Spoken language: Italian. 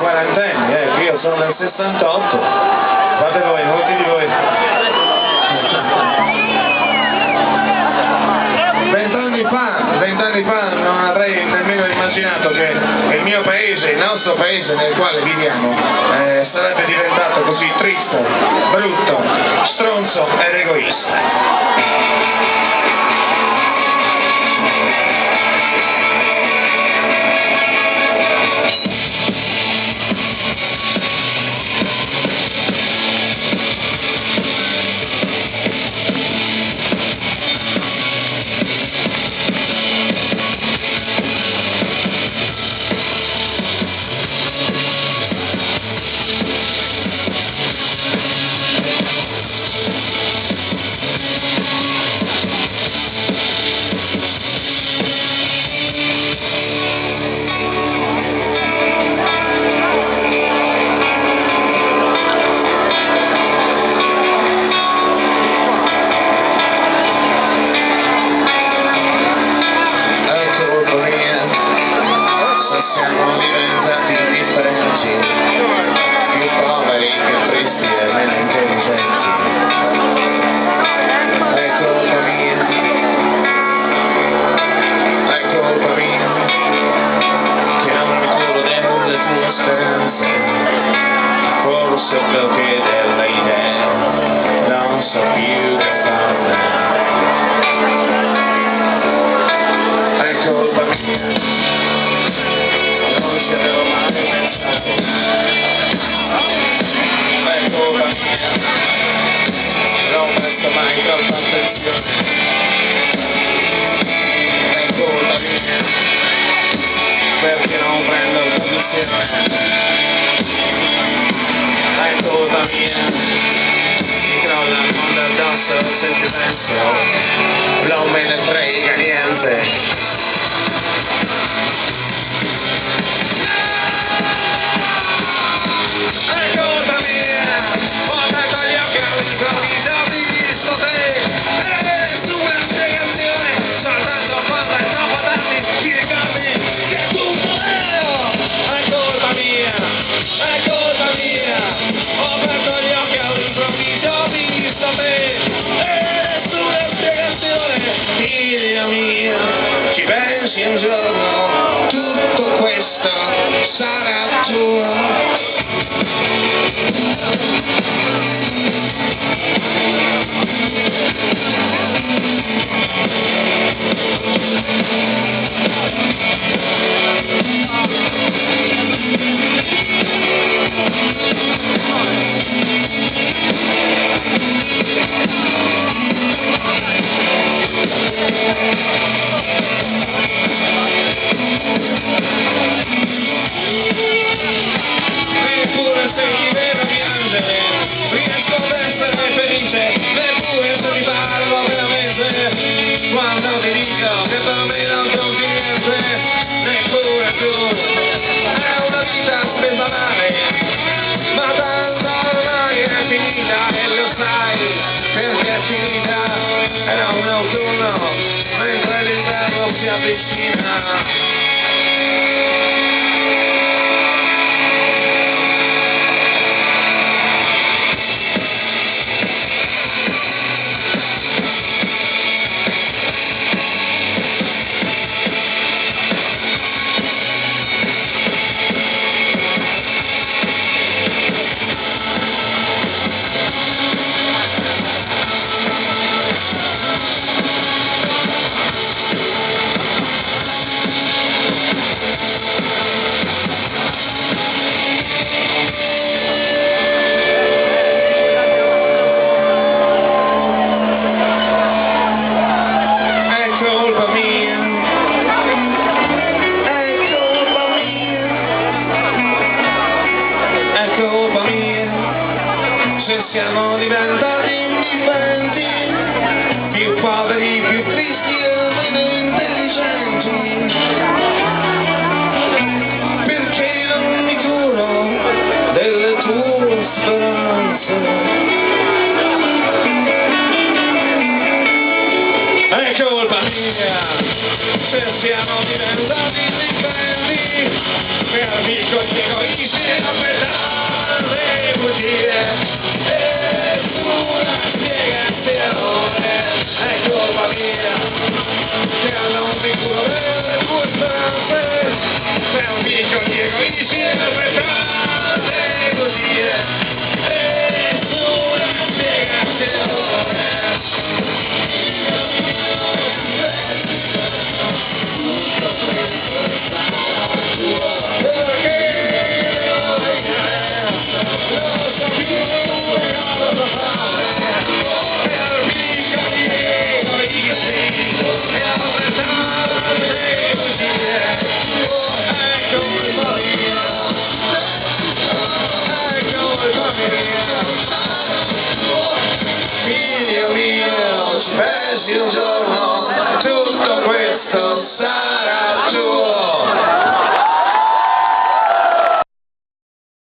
quarantenni, io sono del 68, fate voi, molti di voi. 20 anni fa non avrei nemmeno immaginato che il mio paese, il nostro paese nel quale viviamo, sarebbe diventato così triste, brutto, stronzo ed egoista. Perché non prendo posizione, è colpa mia, mi crolla il mondo addosso se ci penso, non me ne frega niente. È colpa mia, ho aperto gli occhi all'improvviso, ho visto te, e nessuna spiegazione, soltanto quando è troppo tardi ti ricordi che tu muoio. È colpa mia, ho aperto gli occhi all'improvviso, ho visto te, e nessuna spiegazione, figlia mia, ci pensi un giorno, tutto questo sarà tuo. Neppure se ti vedo piangere riesco ad essere felice, neppure se ti parlo veramente quando ti dico che per me non conti niente, neppure tu. È una vita spesa male, ma tanto ormai è finita e lo sai perché è finita. Era un autunno mentre l'inverno si avvicina.